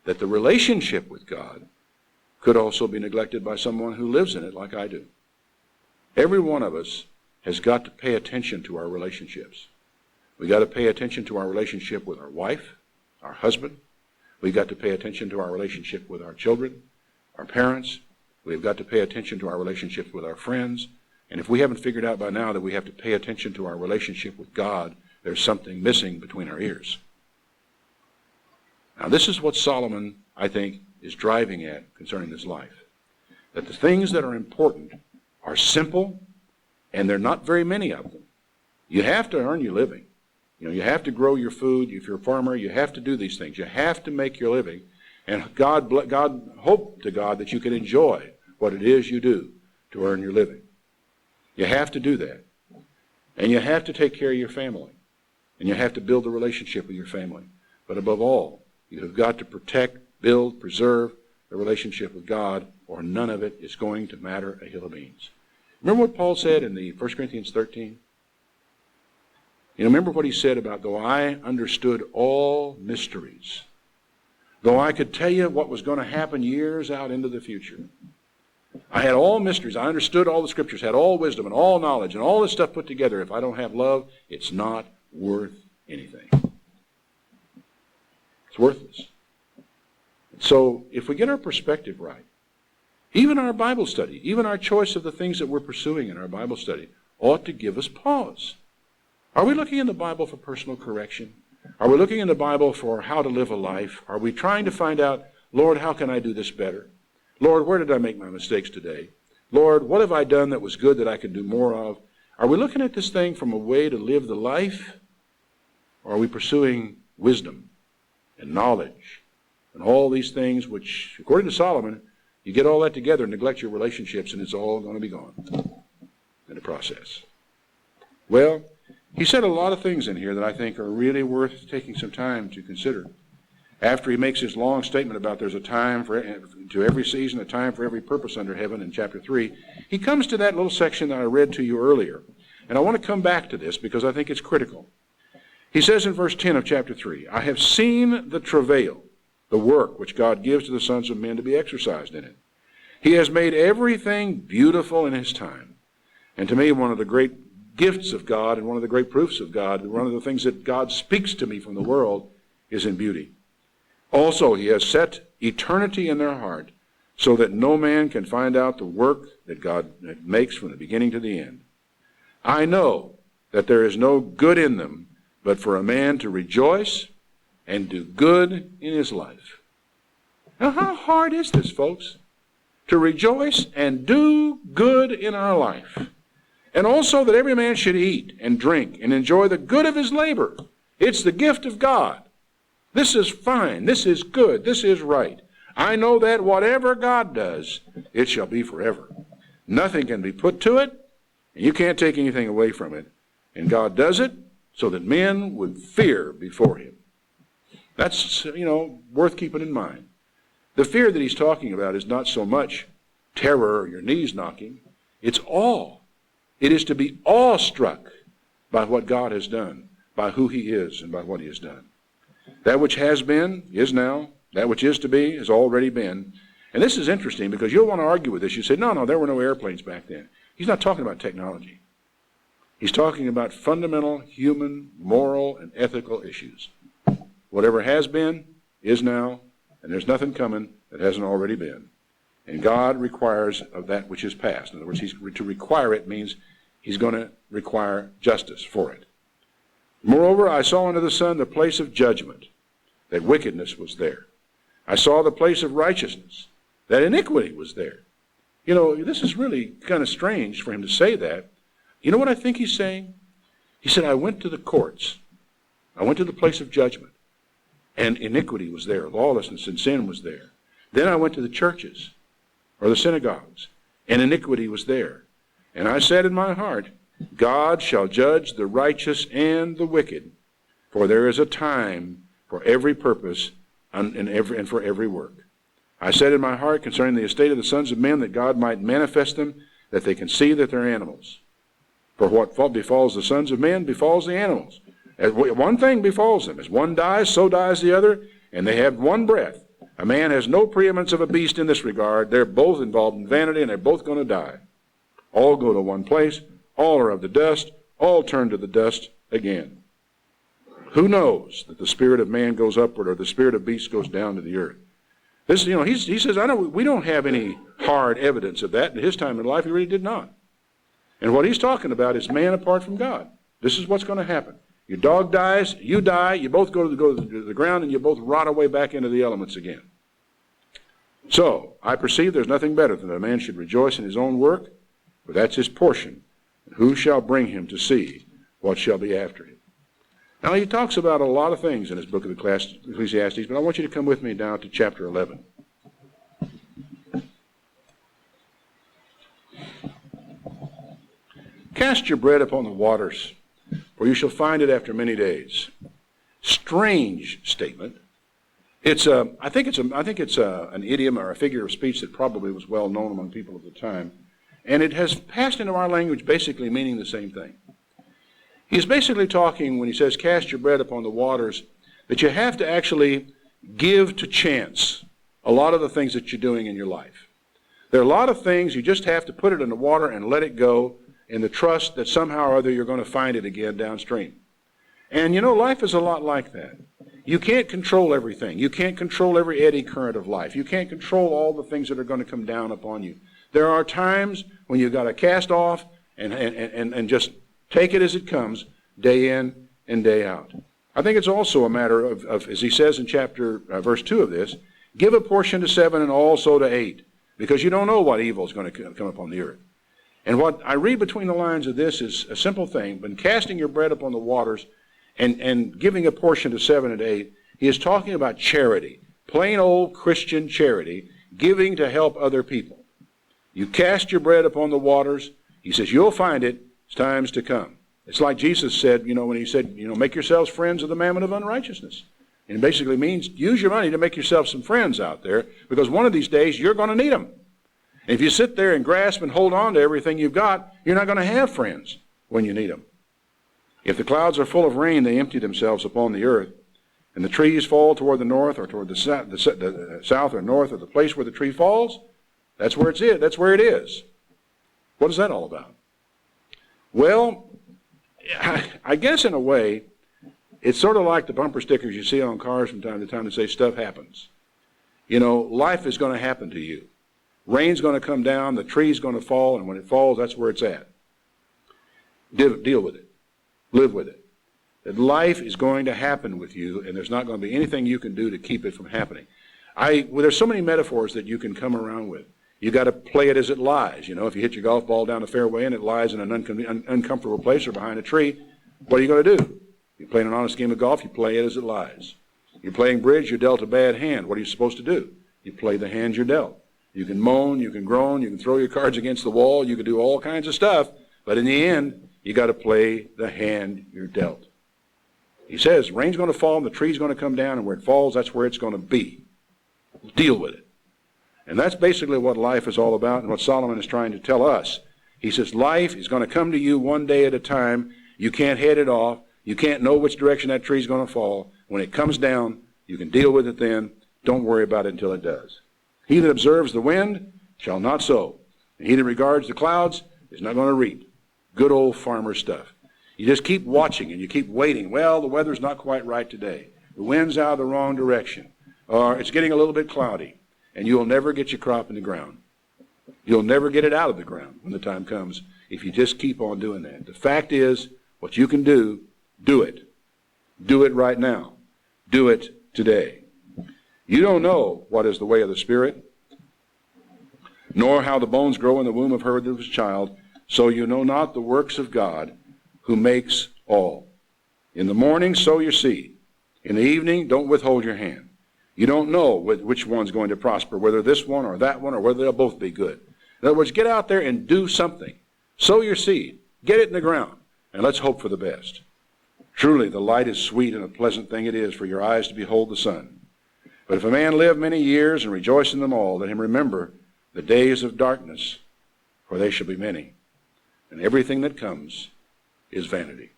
that the relationship with God could also be neglected by someone who lives in it like I do. Every one of us has got to pay attention to our relationships. We've got to pay attention to our relationship with our wife, our husband. We've got to pay attention to our relationship with our children, our parents. We've got to pay attention to our relationships with our friends. And if we haven't figured out by now that we have to pay attention to our relationship with God, there's something missing between our ears. Now, this is what Solomon, I think, is driving at concerning this life. That the things that are important are simple, and there are not very many of them. You have to earn your living. You know, you have to grow your food. If you're a farmer, you have to do these things. You have to make your living. And God hope to God that you can enjoy what it is you do to earn your living. You have to do that. And you have to take care of your family. And you have to build a relationship with your family. But above all, you have got to protect, build, preserve the relationship with God, or none of it is going to matter a hill of beans. Remember what Paul said in the 1 Corinthians 13? You know, remember what he said about, though I understood all mysteries, though I could tell you what was going to happen years out into the future. I had all mysteries. I understood all the scriptures, had all wisdom and all knowledge and all this stuff put together. If I don't have love, it's not worth anything. It's worthless. So if we get our perspective right, even our Bible study, even our choice of the things that we're pursuing in our Bible study ought to give us pause. Are we looking in the Bible for personal correction? Are we looking in the Bible for how to live a life? Are we trying to find out, Lord, how can I do this better? Lord, where did I make my mistakes today? Lord, what have I done that was good that I could do more of? Are we looking at this thing from a way to live the life? Or are we pursuing wisdom and knowledge and all these things which, according to Solomon, you get all that together and neglect your relationships and it's all going to be gone in the process. Well, he said a lot of things in here that I think are really worth taking some time to consider. After he makes his long statement about there's a time to every season, a time for every purpose under heaven in chapter 3, he comes to that little section that I read to you earlier. And I want to come back to this because I think it's critical. He says in verse 10 of chapter 3, I have seen the travail the work which God gives to the sons of men to be exercised in it. He has made everything beautiful in his time. And to me, one of the great gifts of God and one of the great proofs of God, one of the things that God speaks to me from the world, is in beauty. Also, he has set eternity in their heart so that no man can find out the work that God makes from the beginning to the end. I know that there is no good in them but for a man to rejoice and do good in his life. Now, how hard is this, folks? To rejoice and do good in our life. And also that every man should eat and drink and enjoy the good of his labor. It's the gift of God. This is fine. This is good. This is right. I know that whatever God does, it shall be forever. Nothing can be put to it, and you can't take anything away from it. And God does it so that men would fear before him. That's, worth keeping in mind. The fear that he's talking about is not so much terror or your knees knocking. It's awe. It is to be awestruck by what God has done, by who he is, and by what he has done. That which has been is now. That which is to be has already been. And this is interesting because you'll want to argue with this. You say, no, there were no airplanes back then. He's not talking about technology. He's talking about fundamental human, moral, and ethical issues. Whatever has been is now, and there's nothing coming that hasn't already been. And God requires of that which is past. In other words, to require it means he's going to require justice for it. Moreover, I saw under the sun the place of judgment, that wickedness was there. I saw the place of righteousness, that iniquity was there. This is really kind of strange for him to say that. You know what I think he's saying? He said, I went to the courts. I went to the place of judgment, and iniquity was there. Lawlessness and sin was there. Then I went to the churches, or the synagogues, and iniquity was there. And I said in my heart, God shall judge the righteous and the wicked, for there is a time for every purpose and for every work. I said in my heart concerning the estate of the sons of men that God might manifest them, that they can see that they're animals. For what befalls the sons of men befalls the animals. As one thing befalls them. As one dies, so dies the other, and they have one breath. A man has no preeminence of a beast in this regard. They're both involved in vanity, and they're both going to die. All go to one place. All are of the dust. All turn to the dust again. Who knows that the spirit of man goes upward or the spirit of beast goes down to the earth? This, he says, we don't have any hard evidence of that. In his time in life, he really did not. And what he's talking about is man apart from God. This is what's going to happen. Your dog dies, you die, you both go to the ground, and you both rot away back into the elements again. So, I perceive there's nothing better than that a man should rejoice in his own work, for that's his portion. And who shall bring him to see what shall be after him? Now, he talks about a lot of things in his book of Ecclesiastes, but I want you to come with me down to chapter 11. Cast your bread upon the waters, for you shall find it after many days. Strange statement. I think it's an idiom or a figure of speech that probably was well known among people of the time, and it has passed into our language basically meaning the same thing. He's basically talking, when he says cast your bread upon the waters, that you have to actually give to chance a lot of the things that you're doing in your life. There are a lot of things you just have to put it in the water and let it go in the trust that somehow or other you're going to find it again downstream. And life is a lot like that. You can't control everything. You can't control every eddy current of life. You can't control all the things that are going to come down upon you. There are times when you've got to cast off and just take it as it comes, day in and day out. I think it's also a matter of as he says in verse 2 of this, give a portion to 7 and also to 8, because you don't know what evil is going to come upon the earth. And what I read between the lines of this is a simple thing. When casting your bread upon the waters and giving a portion to 7 and 8, he is talking about charity, plain old Christian charity, giving to help other people. You cast your bread upon the waters, he says, you'll find it, it's times to come. It's like Jesus said, when he said, make yourselves friends of the mammon of unrighteousness. And it basically means use your money to make yourself some friends out there, because one of these days you're going to need them. And if you sit there and grasp and hold on to everything you've got, you're not going to have friends when you need them. If the clouds are full of rain, they empty themselves upon the earth. and the trees fall toward the north or toward the south or north, or the place where the tree falls, that's where it's it. That's where it is. What is that all about? Well, I guess in a way, it's sort of like the bumper stickers you see on cars from time to time that say stuff happens. You know, life is going to happen to you. Rain's going to come down, the tree's going to fall, and when it falls, that's where it's at. Deal with it. Live with it. That life is going to happen with you, and there's not going to be anything you can do to keep it from happening. There's so many metaphors that you can come around with. You got to play it as it lies. You know, if you hit your golf ball down the fairway and it lies in an uncomfortable place or behind a tree, what are you going to do? You're playing an honest game of golf, you play it as it lies. You're playing bridge, you're dealt a bad hand. What are you supposed to do? You play the hand you're dealt. You can moan, you can groan, you can throw your cards against the wall, you can do all kinds of stuff, but in the end, you got to play the hand you're dealt. He says, rain's going to fall and the tree's going to come down, and where it falls, that's where it's going to be. Deal with it. And that's basically what life is all about and what Solomon is trying to tell us. He says, life is going to come to you one day at a time. You can't head it off. You can't know which direction that tree's going to fall. When it comes down, you can deal with it then. Don't worry about it until it does. He that observes the wind shall not sow, and he that regards the clouds is not going to reap. Good old farmer stuff. You just keep watching and you keep waiting. Well, the weather's not quite right today. The wind's out of the wrong direction. Or it's getting a little bit cloudy. And you'll never get your crop in the ground. You'll never get it out of the ground when the time comes if you just keep on doing that. The fact is, what you can do, do it. Do it right now. Do it today. You don't know what is the way of the Spirit, nor how the bones grow in the womb of her that was child, so you know not the works of God, who makes all. In the morning sow your seed. In the evening don't withhold your hand. You don't know which one's going to prosper, whether this one or that one, or whether they'll both be good. In other words, get out there and do something. Sow your seed. Get it in the ground. And let's hope for the best. Truly, the light is sweet, and a pleasant thing it is for your eyes to behold the sun. But if a man live many years and rejoice in them all, let him remember the days of darkness, for they shall be many. And everything that comes is vanity.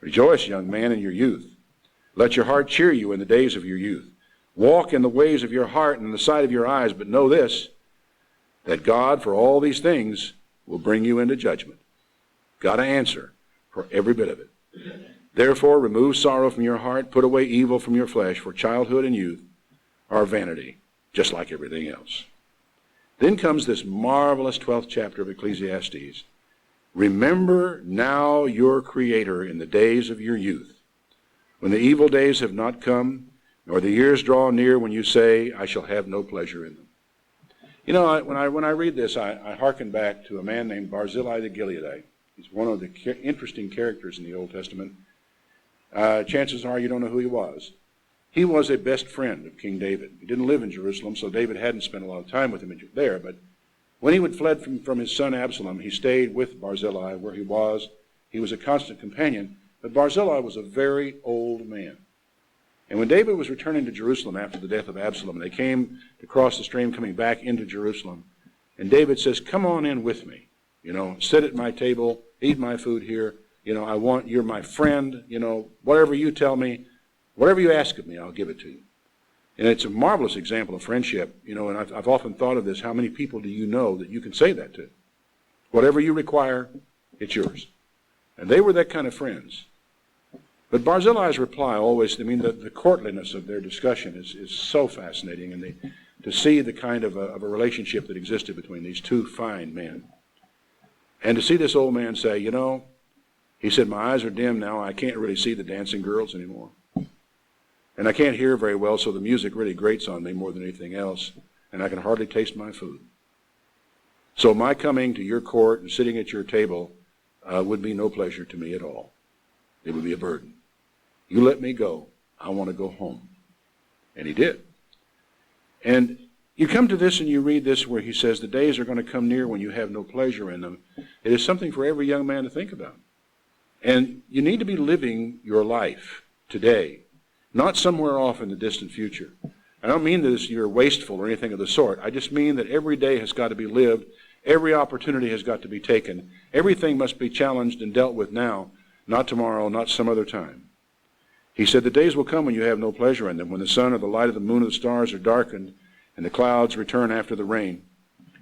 Rejoice, young man, in your youth. Let your heart cheer you in the days of your youth. Walk in the ways of your heart and in the sight of your eyes, but know this, that God, for all these things, will bring you into judgment. Got to answer for every bit of it. Therefore, remove sorrow from your heart, put away evil from your flesh, for childhood and youth are vanity, just like everything else. Then comes this marvelous 12th chapter of Ecclesiastes. Remember now your Creator in the days of your youth, when the evil days have not come, nor the years draw near when you say, I shall have no pleasure in them. You know, when I read this, I hearken back to a man named Barzillai the Gileadite. He's one of the interesting characters in the Old Testament. Chances are you don't know who he was. He was a best friend of King David. He didn't live in Jerusalem, so David hadn't spent a lot of time with him there. But when he would fled from his son Absalom, he stayed with Barzillai where he was. He was a constant companion. But Barzillai was a very old man. And when David was returning to Jerusalem after the death of Absalom, they came to cross the stream coming back into Jerusalem. And David says, come on in with me. You know, sit at my table, eat my food here. You know, you're my friend. You know, whatever you tell me, whatever you ask of me, I'll give it to you. And it's a marvelous example of friendship. You know, and I've often thought of this. How many people do you know that you can say that to? Whatever you require, it's yours. And they were that kind of friends. But Barzillai's reply always, the courtliness of their discussion is so fascinating, and to see the kind of a relationship that existed between these two fine men. And to see this old man say, you know, he said, my eyes are dim now, I can't really see the dancing girls anymore. And I can't hear very well, so the music really grates on me more than anything else, and I can hardly taste my food. So my coming to your court and sitting at your table would be no pleasure to me at all. It would be a burden. You let me go. I want to go home. And he did. And you come to this and you read this where he says, the days are going to come near when you have no pleasure in them. It is something for every young man to think about. And you need to be living your life today, not somewhere off in the distant future. I don't mean that you're wasteful or anything of the sort. I just mean that every day has got to be lived. Every opportunity has got to be taken. Everything must be challenged and dealt with now, not tomorrow, not some other time. He said, the days will come when you have no pleasure in them, when the sun or the light of the moon or the stars are darkened, and the clouds return after the rain.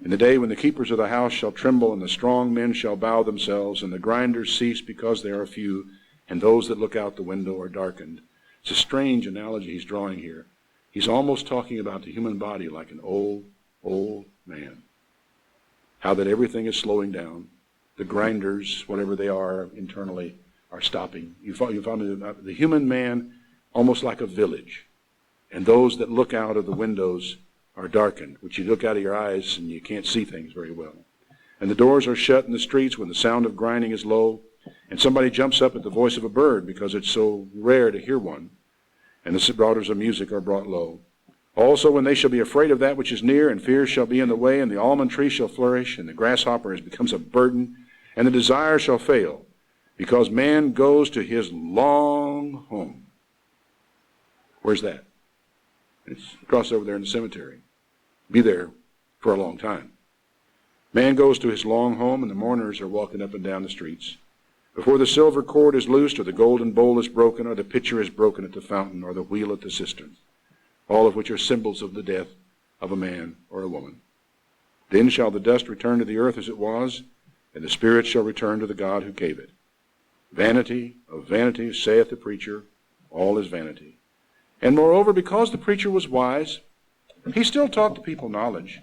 In the day when the keepers of the house shall tremble, and the strong men shall bow themselves, and the grinders cease because they are few, and those that look out the window are darkened. It's a strange analogy he's drawing here. He's almost talking about the human body like an old, old man. How that everything is slowing down. The grinders, whatever they are internally, are stopping. You found the human man almost like a village. And those that look out of the windows are darkened, which you look out of your eyes and you can't see things very well. And the doors are shut in the streets when the sound of grinding is low, and somebody jumps up at the voice of a bird because it's so rare to hear one, and the daughters of music are brought low. Also when they shall be afraid of that which is near, and fear shall be in the way, and the almond tree shall flourish, and the grasshopper becomes a burden, and the desire shall fail, because man goes to his long home. Where's that? It's across over there in the cemetery. Be there for a long time. Man goes to his long home, and the mourners are walking up and down the streets. Before the silver cord is loosed, or the golden bowl is broken, or the pitcher is broken at the fountain, or the wheel at the cistern, all of which are symbols of the death of a man or a woman. Then shall the dust return to the earth as it was, and the spirit shall return to the God who gave it. Vanity of vanities, saith the preacher, all is vanity. And moreover, because the preacher was wise, he still taught the people knowledge.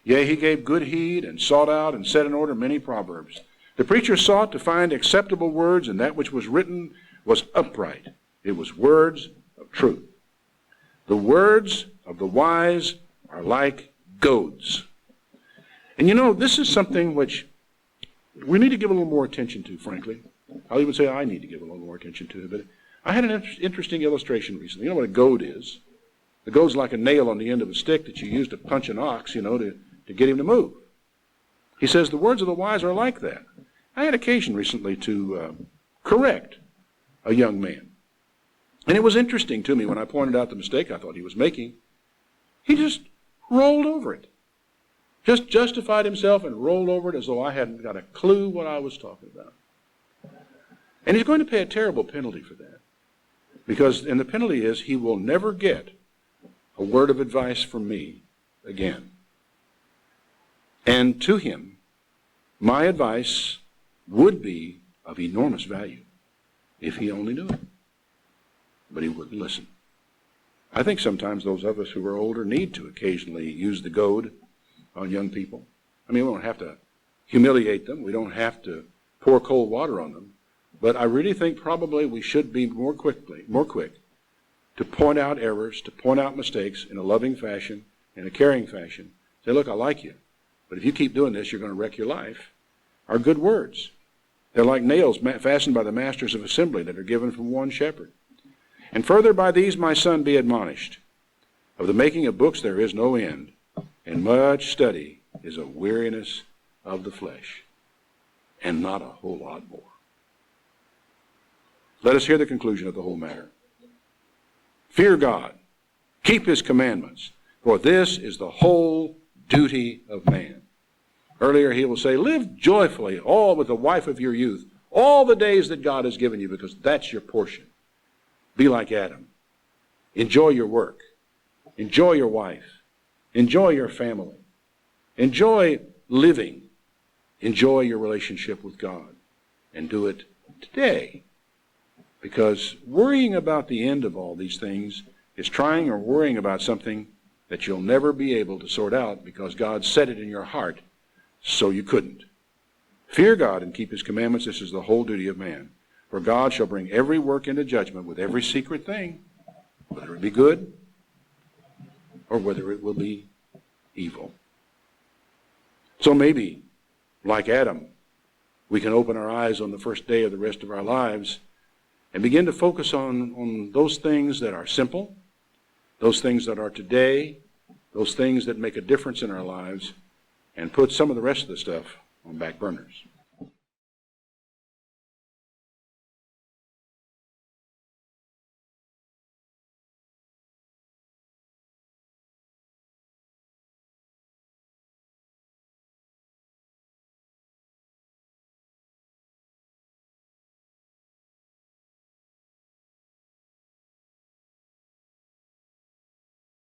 Yea, he gave good heed, and sought out and set in order many proverbs. The preacher sought to find acceptable words, and that which was written was upright. It was words of truth. The words of the wise are like goads. And you know, this is something which we need to give a little more attention to, frankly. I'll even say I need to give a little more attention to it. But I had an interesting illustration recently. You know what a goad is? The goad's like a nail on the end of a stick that you use to punch an ox, to get him to move. He says the words of the wise are like that. I had occasion recently to correct a young man. And it was interesting to me when I pointed out the mistake I thought he was making. He just rolled over it. Just justified himself and rolled over it as though I hadn't got a clue what I was talking about. And he's going to pay a terrible penalty for that. And the penalty is he will never get a word of advice from me again. And to him, my advice would be of enormous value if he only knew it. But he wouldn't listen. I think sometimes those of us who are older need to occasionally use the goad on young people. I mean, we don't have to humiliate them. We don't have to pour cold water on them. But I really think probably we should be more quick to point out errors, to point out mistakes in a loving fashion, in a caring fashion. Say, look, I like you, but if you keep doing this, you're going to wreck your life. Are good words. They're like nails fastened by the masters of assembly that are given from one shepherd. And further, by these, my son, be admonished. Of the making of books there is no end, and much study is a weariness of the flesh, and not a whole lot more. Let us hear the conclusion of the whole matter. Fear God, keep his commandments, for this is the whole duty of man. Earlier he will say, live joyfully, all with the wife of your youth, all the days that God has given you, because that's your portion. Be like Adam. Enjoy your work. Enjoy your wife. Enjoy your family. Enjoy living. Enjoy your relationship with God. And do it today. Because worrying about the end of all these things is trying or worrying about something that you'll never be able to sort out because God set it in your heart so you couldn't. Fear God and keep his commandments. This is the whole duty of man. For God shall bring every work into judgment with every secret thing, whether it be good or whether it will be evil. So maybe, like Adam, we can open our eyes on the first day of the rest of our lives and begin to focus on those things that are simple, those things that are today, those things that make a difference in our lives, and put some of the rest of the stuff on back burners.